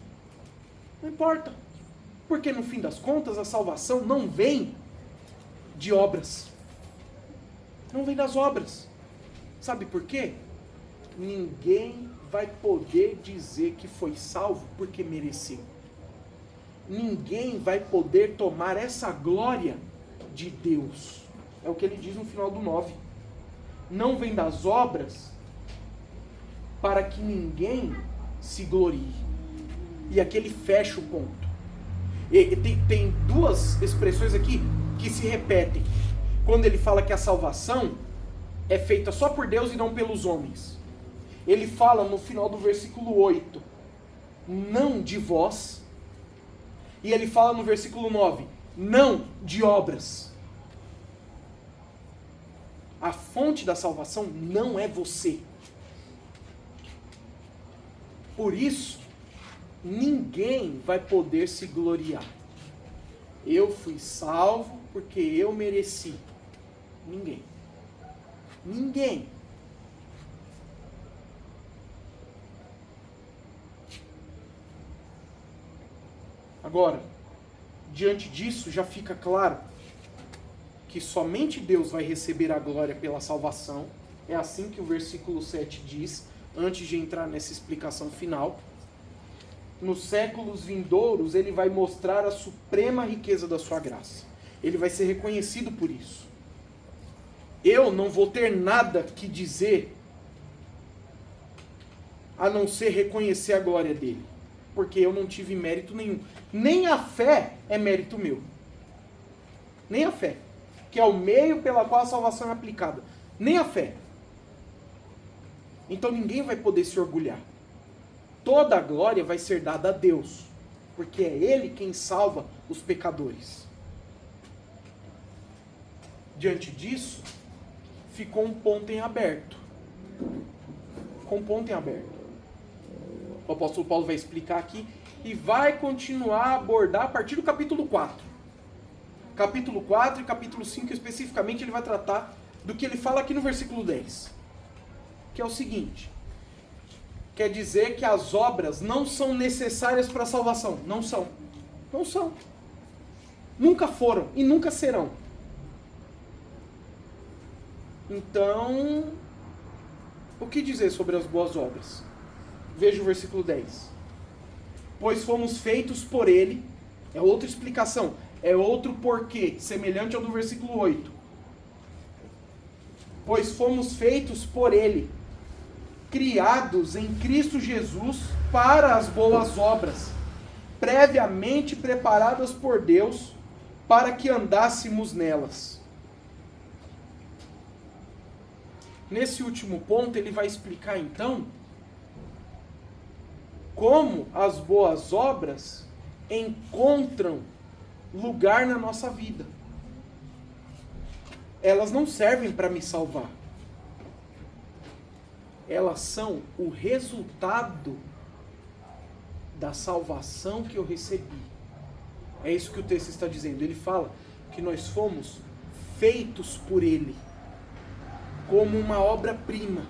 Speaker 1: Não importa. Porque no fim das contas a salvação não vem de obras. Não vem das obras. Sabe por quê? Ninguém vai poder dizer que foi salvo porque mereceu. Ninguém vai poder tomar essa glória de Deus. É o que ele diz no final do 9. Não vem das obras para que ninguém se glorie. E aqui ele fecha o ponto. E tem duas expressões aqui que se repetem. Quando ele fala que a salvação é feita só por Deus e não pelos homens. Ele fala no final do versículo 8, não de vós. E ele fala no versículo 9, não de obras. A fonte da salvação não é você. Por isso, ninguém vai poder se gloriar. Eu fui salvo porque eu mereci. Ninguém. Ninguém. Agora, diante disso, já fica claro que somente Deus vai receber a glória pela salvação. É assim que o versículo 7 diz, antes de entrar nessa explicação final. Nos séculos vindouros, ele vai mostrar a suprema riqueza da sua graça. Ele vai ser reconhecido por isso. Eu não vou ter nada que dizer a não ser reconhecer a glória dele. Porque eu não tive mérito nenhum. Nem a fé é mérito meu. Nem a fé. Que é o meio pela qual a salvação é aplicada. Nem a fé. Então ninguém vai poder se orgulhar. Toda a glória vai ser dada a Deus. Porque é Ele quem salva os pecadores. Diante disso, ficou um ponto em aberto. Ficou um ponto em aberto. O apóstolo Paulo vai explicar aqui e vai continuar a abordar a partir do capítulo 4. Capítulo 4 e capítulo 5 especificamente ele vai tratar do que ele fala aqui no versículo 10. Que é o seguinte: quer dizer que as obras não são necessárias para a salvação. Não são. Não são. Nunca foram e nunca serão. Então, o que dizer sobre as boas obras? Veja o versículo 10. Pois fomos feitos por ele. É outra explicação. É outro porquê, semelhante ao do versículo 8. pois fomos feitos por Ele, criados em Cristo Jesus para as boas obras, previamente preparadas por Deus para que andássemos nelas. Nesse último ponto, ele vai explicar então como as boas obras encontram lugar na nossa vida. Elas não servem para me salvar. Elas são o resultado da salvação que eu recebi. É isso que o texto está dizendo. Ele fala que nós fomos feitos por Ele, como uma obra-prima.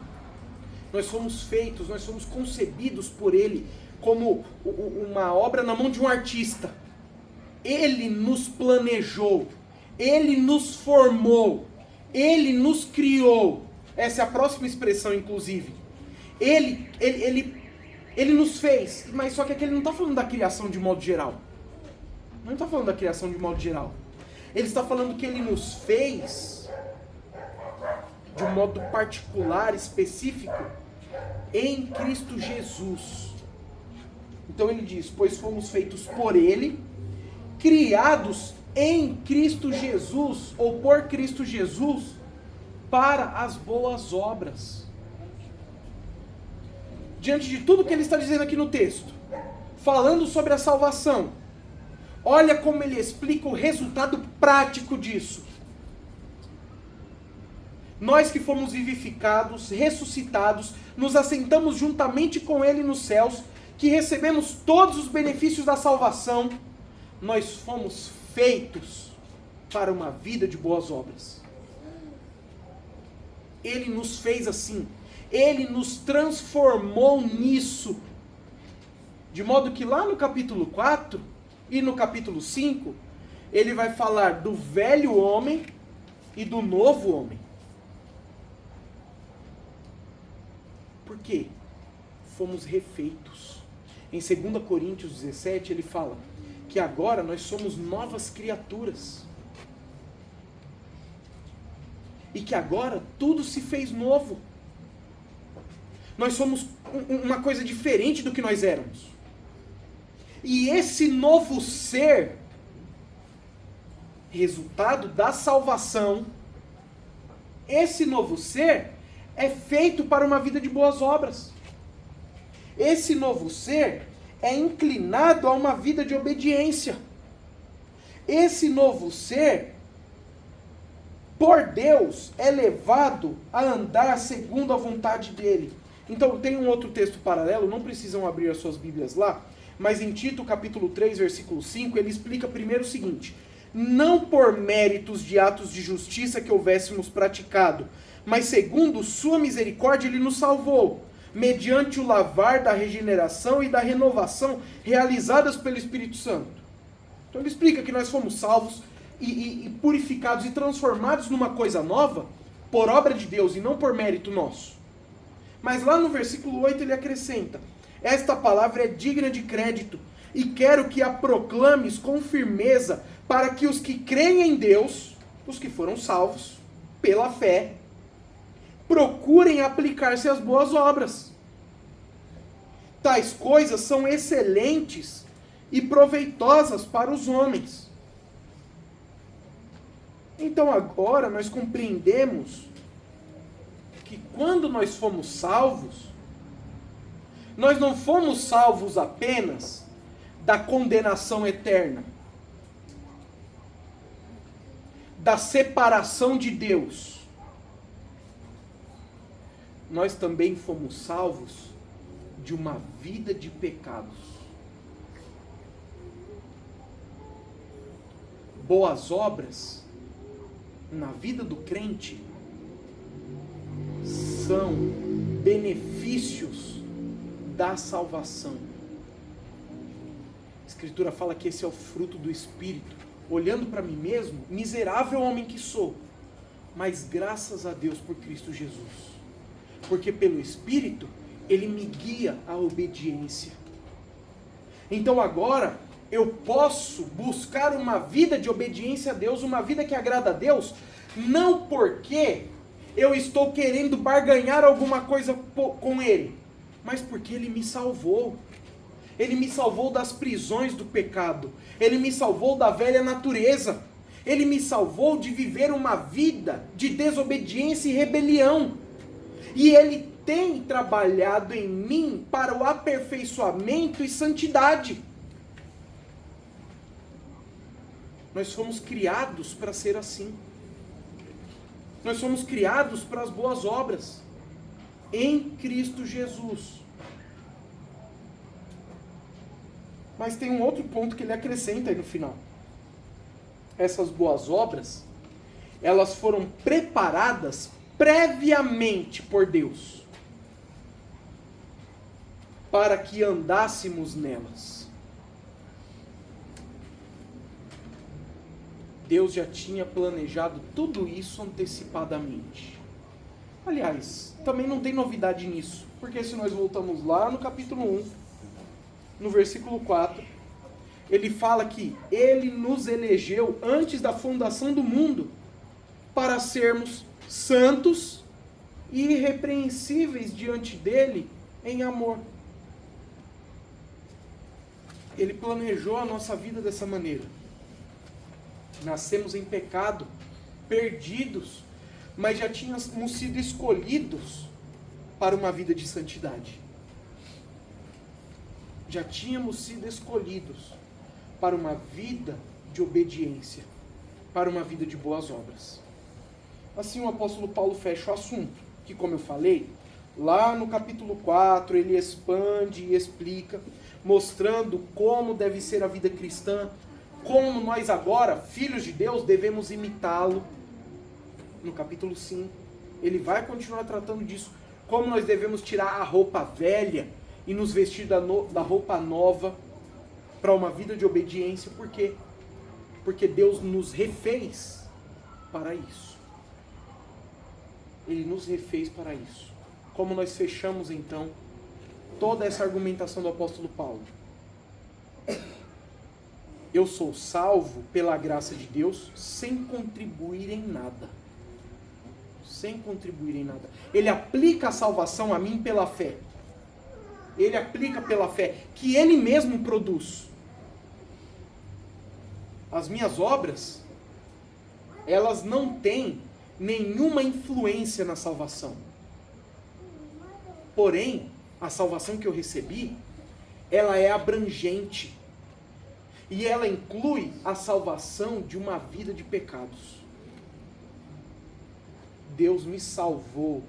Speaker 1: Nós fomos feitos, nós fomos concebidos por Ele, como uma obra na mão de um artista. Ele nos planejou, Ele nos formou, Ele nos criou. Essa é a próxima expressão, inclusive. Ele nos fez, mas só que aqui ele não está falando da criação de modo geral. Não está falando da criação de modo geral. Ele está falando que Ele nos fez de um modo particular, específico, em Cristo Jesus. Então ele diz, pois fomos feitos por Ele, criados em Cristo Jesus, ou por Cristo Jesus, para as boas obras. Diante de tudo que ele está dizendo aqui no texto, falando sobre a salvação, olha como ele explica o resultado prático disso. Nós que fomos vivificados, ressuscitados, nos assentamos juntamente com Ele nos céus, que recebemos todos os benefícios da salvação, nós fomos feitos para uma vida de boas obras. Ele nos fez assim, Ele nos transformou nisso, de modo que lá no capítulo 4 e no capítulo 5, ele vai falar do velho homem e do novo homem. Por quê? Fomos refeitos. Em 2 Coríntios 17, ele fala que agora nós somos novas criaturas. E que agora tudo se fez novo. Nós somos uma coisa diferente do que nós éramos. E esse novo ser, resultado da salvação, esse novo ser é feito para uma vida de boas obras. Esse novo ser é inclinado a uma vida de obediência. Esse novo ser, por Deus, é levado a andar segundo a vontade dele. Então tem um outro texto paralelo, não precisam abrir as suas Bíblias lá, mas em Tito capítulo 3, versículo 5, ele explica primeiro o seguinte: não por méritos de atos de justiça que houvéssemos praticado, mas segundo sua misericórdia ele nos salvou, mediante o lavar da regeneração e da renovação realizadas pelo Espírito Santo. Então ele explica que nós fomos salvos e purificados e transformados numa coisa nova por obra de Deus e não por mérito nosso. Mas lá no versículo 8 ele acrescenta: esta palavra é digna de crédito e quero que a proclames com firmeza para que os que creem em Deus, os que foram salvos pela fé, procurem aplicar-se às boas obras. Tais coisas são excelentes e proveitosas para os homens. Então agora nós compreendemos que quando nós fomos salvos, nós não fomos salvos apenas da condenação eterna, da separação de Deus. Nós também fomos salvos de uma vida de pecados. Boas obras na vida do crente são benefícios da salvação. A Escritura fala que esse é o fruto do Espírito. Olhando para mim mesmo, miserável homem que sou, mas graças a Deus por Cristo Jesus. Porque pelo Espírito, Ele me guia à obediência. Então agora, eu posso buscar uma vida de obediência a Deus, uma vida que agrada a Deus, não porque eu estou querendo barganhar alguma coisa com Ele, mas porque Ele me salvou. Ele me salvou das prisões do pecado. Ele me salvou da velha natureza. Ele me salvou de viver uma vida de desobediência e rebelião. E Ele tem trabalhado em mim para o aperfeiçoamento e santidade. Nós fomos criados para ser assim. Nós somos criados para as boas obras. Em Cristo Jesus. Mas tem um outro ponto que ele acrescenta aí no final. Essas boas obras, elas foram preparadas previamente por Deus, para que andássemos nelas. Deus já tinha planejado tudo isso antecipadamente. Aliás, também não tem novidade nisso, porque se nós voltamos lá no capítulo 1, no versículo 4, ele fala que ele nos elegeu antes da fundação do mundo para sermos santos e irrepreensíveis diante dele em amor. Ele planejou a nossa vida dessa maneira. Nascemos em pecado, perdidos, mas já tínhamos sido escolhidos para uma vida de santidade. Já tínhamos sido escolhidos para uma vida de obediência, para uma vida de boas obras. Assim o apóstolo Paulo fecha o assunto, que como eu falei, lá no capítulo 4 ele expande e explica, mostrando como deve ser a vida cristã, como nós agora, filhos de Deus, devemos imitá-lo. No capítulo 5, ele vai continuar tratando disso, como nós devemos tirar a roupa velha e nos vestir da roupa nova para uma vida de obediência. Por quê? Porque Deus nos refez para isso. Ele nos refez para isso. Como nós fechamos então toda essa argumentação do apóstolo Paulo? Eu sou salvo pela graça de Deus sem contribuir em nada. Sem contribuir em nada. Ele aplica a salvação a mim pela fé. Ele aplica pela fé que Ele mesmo produz. As minhas obras, elas não têm nenhuma influência na salvação. Porém, a salvação que eu recebi, ela é abrangente. E ela inclui a salvação de uma vida de pecados. Deus me salvou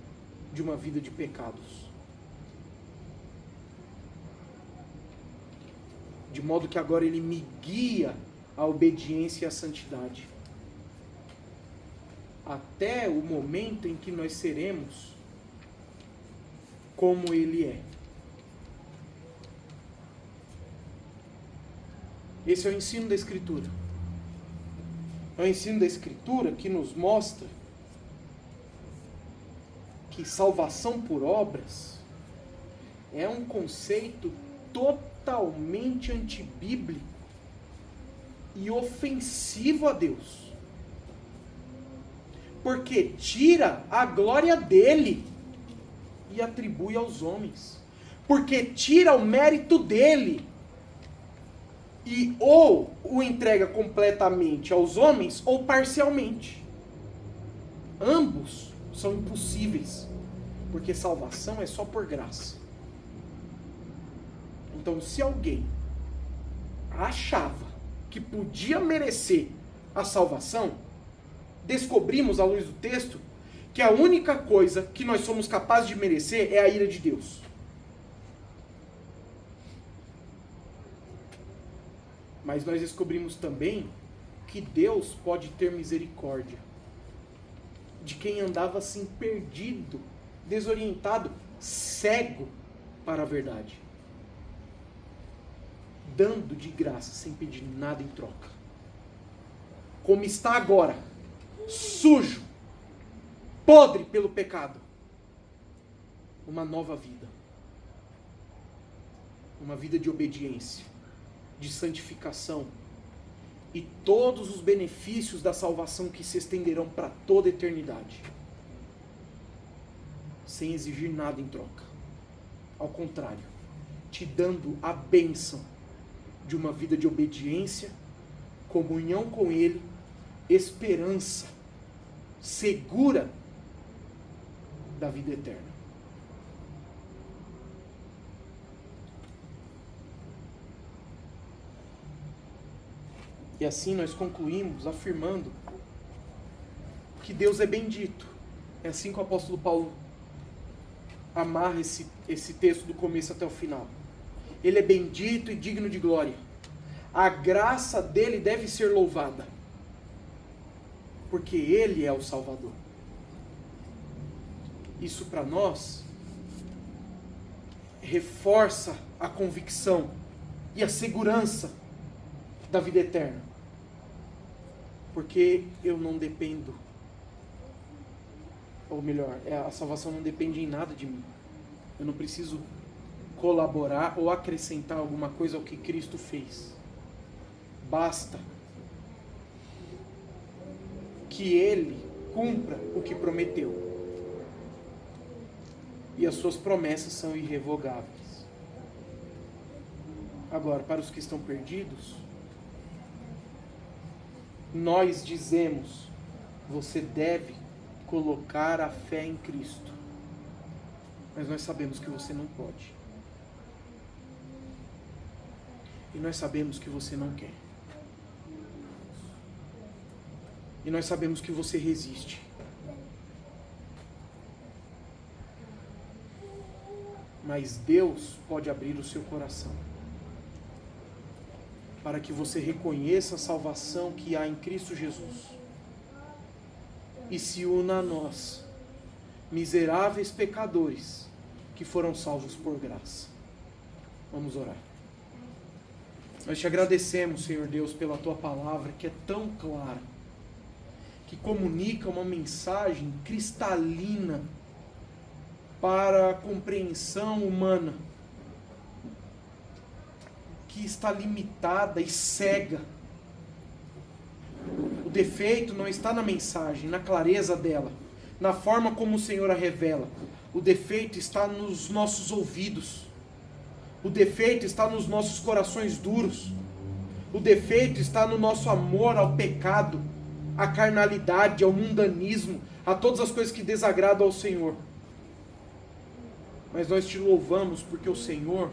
Speaker 1: de uma vida de pecados. De modo que agora Ele me guia à obediência e à santidade. Até o momento em que nós seremos como Ele é. Esse é o ensino da Escritura. É o ensino da Escritura que nos mostra que salvação por obras é um conceito totalmente antibíblico e ofensivo a Deus. Porque tira a glória dele e atribui aos homens. Porque tira o mérito dele e ou o entrega completamente aos homens ou parcialmente. Ambos são impossíveis, porque salvação é só por graça. Então, se alguém achava que podia merecer a salvação, descobrimos à luz do texto que a única coisa que nós somos capazes de merecer é a ira de Deus. Mas nós descobrimos também que Deus pode ter misericórdia de quem andava assim perdido, desorientado, cego para a verdade, dando de graça sem pedir nada em troca. Como está agora, sujo, podre pelo pecado, uma nova vida, uma vida de obediência, de santificação e todos os benefícios da salvação que se estenderão para toda a eternidade. sem exigir nada em troca. Ao contrário, te dando a bênção de uma vida de obediência, comunhão com Ele, esperança segura da vida eterna. E assim nós concluímos afirmando que Deus é bendito. É assim que o apóstolo Paulo amarra esse texto do começo até o final. Ele é bendito e digno de glória. A graça dele deve ser louvada, porque Ele é o Salvador. Isso para nós reforça a convicção e a segurança da vida eterna. Porque eu não dependo, ou melhor, a salvação não depende em nada de mim. Eu não preciso colaborar ou acrescentar alguma coisa ao que Cristo fez. Basta que Ele cumpra o que prometeu. E as suas promessas são irrevogáveis. Agora, para os que estão perdidos, nós dizemos: você deve colocar a fé em Cristo. Mas nós sabemos que você não pode. E nós sabemos que você não quer. E nós sabemos que você resiste. Mas Deus pode abrir o seu coração para que você reconheça a salvação que há em Cristo Jesus e se una a nós, miseráveis pecadores que foram salvos por graça. Vamos orar. Nós te agradecemos, Senhor Deus, pela Tua palavra que é tão clara, que comunica uma mensagem cristalina para a compreensão humana, que está limitada e cega. O defeito não está na mensagem, na clareza dela, na forma como o Senhor a revela. O defeito está nos nossos ouvidos. O defeito está nos nossos corações duros. O defeito está no nosso amor ao pecado, à carnalidade, ao mundanismo, a todas as coisas que desagradam ao Senhor. Mas nós te louvamos porque o Senhor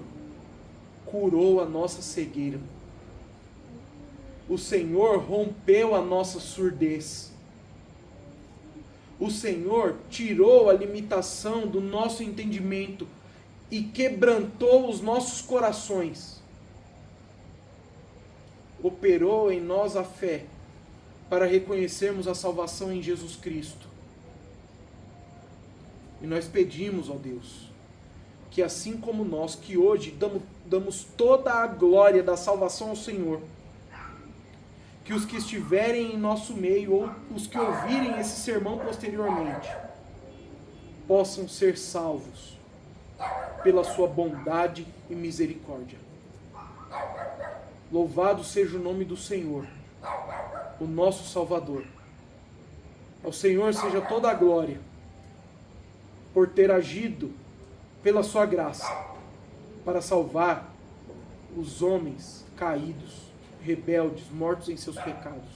Speaker 1: curou a nossa cegueira. O Senhor rompeu a nossa surdez. O Senhor tirou a limitação do nosso entendimento e quebrantou os nossos corações. Operou em nós a fé para reconhecermos a salvação em Jesus Cristo. E nós pedimos, ó Deus, que assim como nós, que hoje damos toda a glória da salvação ao Senhor, que os que estiverem em nosso meio, ou os que ouvirem esse sermão posteriormente, possam ser salvos pela sua bondade e misericórdia. Louvado seja o nome do Senhor, o nosso Salvador. Ao Senhor seja toda a glória, por ter agido pela sua graça, para salvar os homens caídos, rebeldes, mortos em seus pecados.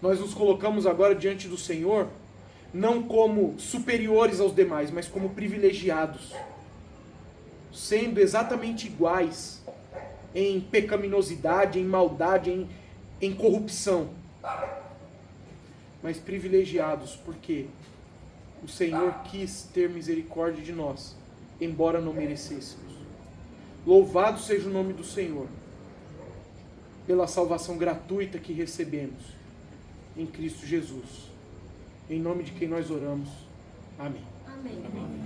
Speaker 1: Nós nos colocamos agora diante do Senhor, não como superiores aos demais, mas como privilegiados, sendo exatamente iguais em pecaminosidade, em maldade, em corrupção, mas privilegiados porque o Senhor quis ter misericórdia de nós, embora não merecêssemos. Louvado seja o nome do Senhor, pela salvação gratuita que recebemos em Cristo Jesus. Em nome de quem nós oramos. Amém.
Speaker 2: Amém. Amém.